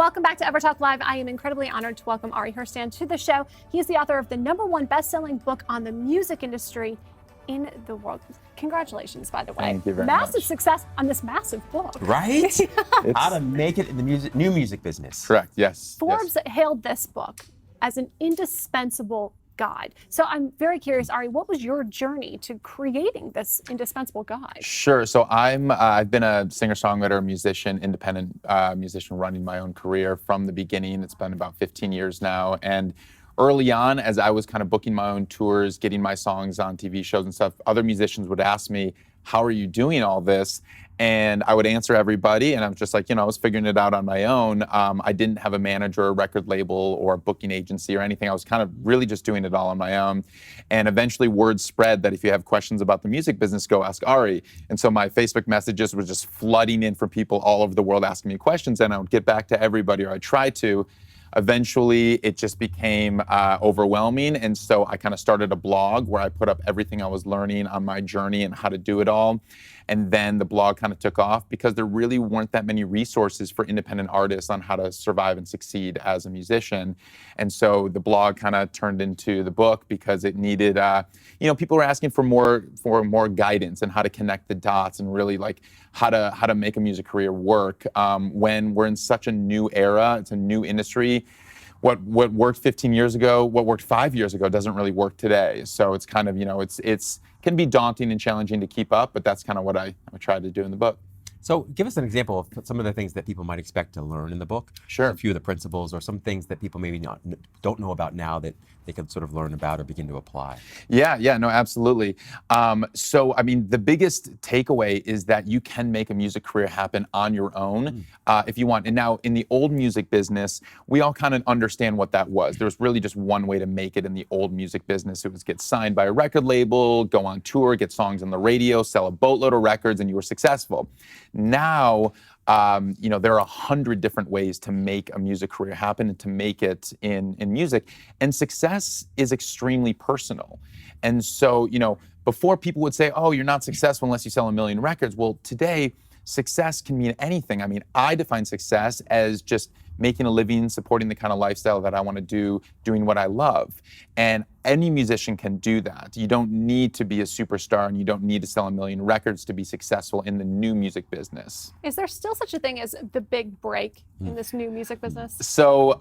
Welcome back to EverTalk Live. I am incredibly honored to welcome Ari Herstand to the show. He is the author of the #1 best-selling book on the music industry in the world. Congratulations, by the way. Thank you very Massive much. success on this massive book. Right? How to make it in the new music business. Correct, yes. Forbes hailed this book as an indispensable guide. So I'm very curious, Ari, what was your journey to creating this indispensable guide? Sure. So I've been a singer-songwriter, musician, independent musician running my own career from the beginning. It's been about 15 years now. And early on, as I was kind of booking my own tours, getting my songs on TV shows and stuff, other musicians would ask me, how are you doing all this? And I would answer everybody, and I was just like, I was figuring it out on my own. I didn't have a manager, a record label, or a booking agency or anything. I was kind of really just doing it all on my own. And eventually word spread that if you have questions about the music business, go ask Ari. And so my Facebook messages were just flooding in from people all over the world asking me questions, and I would get back to everybody, or I tried to. Eventually, it just became overwhelming, and so I kind of started a blog where I put up everything I was learning on my journey and how to do it all. And then the blog kind of took off because there really weren't that many resources for independent artists on how to survive and succeed as a musician. And so the blog kind of turned into the book because it needed, people were asking for more guidance and how to connect the dots and really like how to make a music career work when we're in such a new era. It's a new industry. What worked 15 years ago, what worked 5 years ago doesn't really work today. So it's kind of, it's can be daunting and challenging to keep up, but that's kind of what I tried to do in the book. So give us an example of some of the things that people might expect to learn in the book. Sure. A few of the principles or some things that people maybe don't know about now that they could sort of learn about or begin to apply. Yeah, no, absolutely. So, I mean, the biggest takeaway is that you can make a music career happen on your own if you want. And now in the old music business, we all kind of understand what that was. There was really just one way to make it in the old music business. It was get signed by a record label, go on tour, get songs on the radio, sell a boatload of records, and you were successful. Now, there are 100 different ways to make a music career happen and to make it in music. And success is extremely personal. And so, before people would say, oh, you're not successful unless you sell 1 million records. Well, today, success can mean anything. I mean, I define success as just making a living, supporting the kind of lifestyle that I want to do, doing what I love. And any musician can do that. You don't need to be a superstar and you don't need to sell 1 million records to be successful in the new music business. Is there still such a thing as the big break in this new music business? So,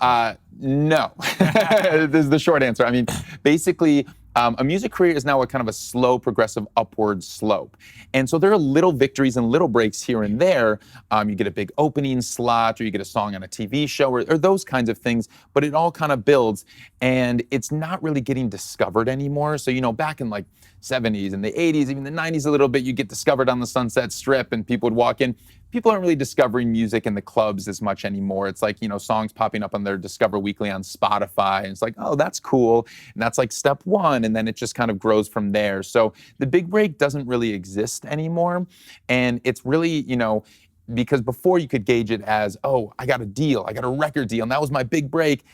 no. This is the short answer. I mean, basically, a music career is now a kind of a slow, progressive upward slope. And so there are little victories and little breaks here and there. You get a big opening slot, or you get a song on a TV show, or those kinds of things, but it all kind of builds, and it's not really getting discovered anymore. So, back in like 70s and the 80s, even the 90s a little bit, you get discovered on the Sunset Strip and people would walk in. People aren't really discovering music in the clubs as much anymore. It's like, songs popping up on their Discover Weekly on Spotify. And it's like, oh, that's cool. And that's like step one. And then it just kind of grows from there. So the big break doesn't really exist anymore. And it's really, because before you could gauge it as, oh, I got a deal. I got a record deal. And that was my big break.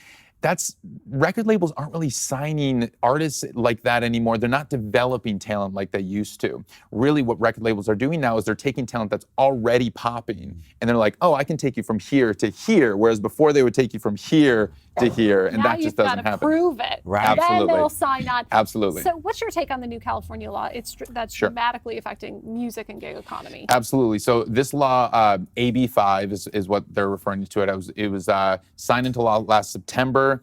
Record labels aren't really signing artists like that anymore. They're not developing talent like they used to. Really what record labels are doing now is they're taking talent that's already popping and they're like, oh, I can take you from here to here. Whereas before they would take you from here to here, and that just doesn't happen. Now you've got to prove it. Right. And Absolutely. then they'll sign on. Absolutely. So what's your take on the new California law? That's Sure. dramatically affecting music and gig economy. Absolutely. So this law, AB 5 is what they're referring to it. It was signed into law last September.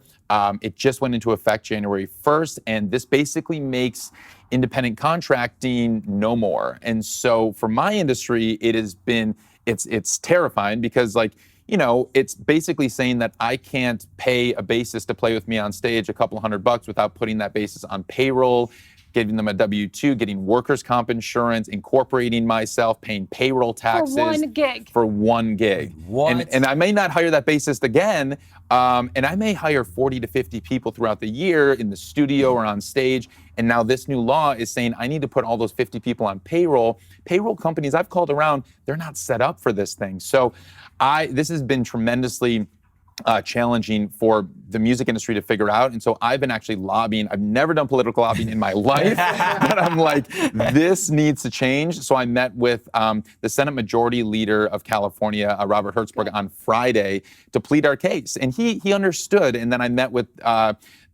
It just went into effect January 1st, and this basically makes independent contracting no more. And so for my industry, it's terrifying because it's basically saying that I can't pay a bassist to play with me on stage a couple $100 without putting that bassist on payroll, giving them a W-2, getting workers' comp insurance, incorporating myself, paying payroll taxes. For one gig. For one gig. What? And I may not hire that bassist again, and I may hire 40 to 50 people throughout the year in the studio or on stage. And now this new law is saying I need to put all those 50 people on payroll. Payroll companies I've called around, they're not set up for this thing. So this has been tremendously challenging for the music industry to figure out. And so I've been actually lobbying. I've never done political lobbying in my life, but I'm like, this needs to change. So I met with the Senate Majority Leader of California, Robert Hertzberg, on Friday to plead our case. And he understood. And then I met with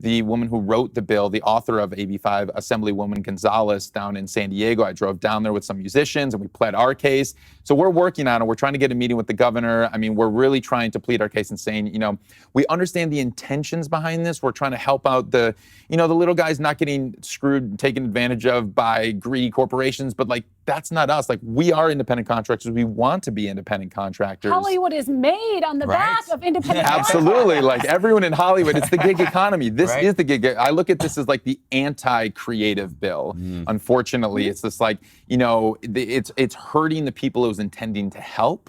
the woman who wrote the bill, the author of AB5, Assemblywoman Gonzalez, down in San Diego. I drove down there with some musicians and we pled our case. So we're working on it. We're trying to get a meeting with the governor. I mean, we're really trying to plead our case and saying, you know, we understand the intentions behind this. We're trying to help out the, you know, the little guys not getting screwed, taken advantage of by greedy corporations, but like, that's not us. Like, we are independent contractors. We want to be independent contractors. Hollywood is made on the back of independent Absolutely. Like everyone in Hollywood, it's the gig economy. This is the gig. I look at this as like the anti-creative bill. Unfortunately, it's just like, you know, it's hurting the people it was intending to help.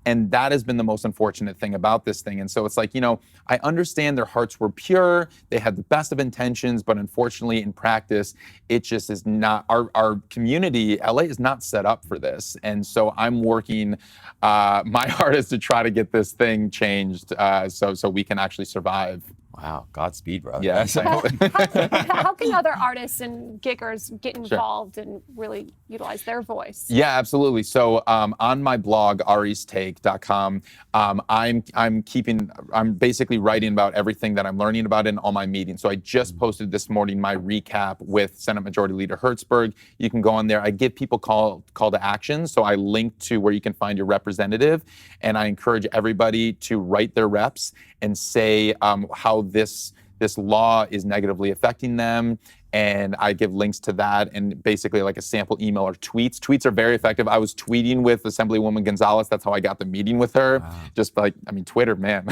And that has been the most unfortunate thing about this thing. And so it's like, you know, I understand their hearts were pure. They had the best of intentions, but unfortunately in practice, it just is not, our community, LA is not set up for this. And so I'm working my hardest to try to get this thing changed so we can actually survive. Wow, Godspeed, bro. Yeah. How can other artists and giggers get involved and really utilize their voice? Yeah, absolutely. So on my blog, aristake.com, I'm basically writing about everything that I'm learning about in all my meetings. So I just posted this morning my recap with Senate Majority Leader Hertzberg. You can go on there. I give people call to action. So I link to where you can find your representative, and I encourage everybody to write their reps and say how this law is negatively affecting them. And I give links to that and basically like a sample email or tweets. Tweets are very effective. I was tweeting with Assemblywoman Gonzalez. That's how I got the meeting with her. Wow. Just like, I mean, Twitter, man.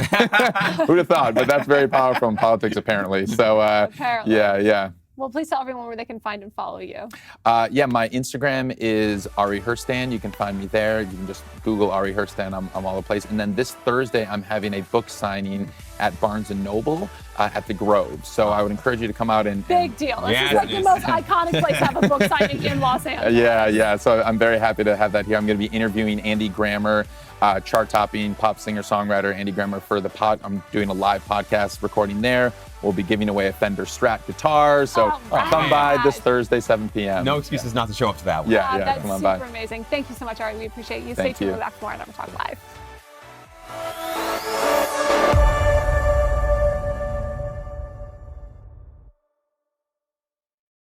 Who'd have thought? But that's very powerful in politics, apparently. So, apparently. Yeah. Well, please tell everyone where they can find and follow you. Yeah, my Instagram is Ari Herstand. You can find me there. You can just Google Ari Herstand. I'm all over the place. And then this Thursday, I'm having a book signing at Barnes & Noble at the Grove. So I would encourage you to come out and... Big deal. This is like the most iconic place to have a book signing in Los Angeles. Yeah. So I'm very happy to have that here. I'm going to be interviewing Andy Grammer, chart-topping pop singer-songwriter Andy Grammer for the pod. I'm doing a live podcast recording there. We'll be giving away a Fender Strat guitar. So come by this Thursday, 7 p.m. No excuses not to show up to that one. Yeah, that's come on super by. Amazing. Thank you so much, Ari. We appreciate you. Thank Stay tuned you. back for more on EverTalk Live.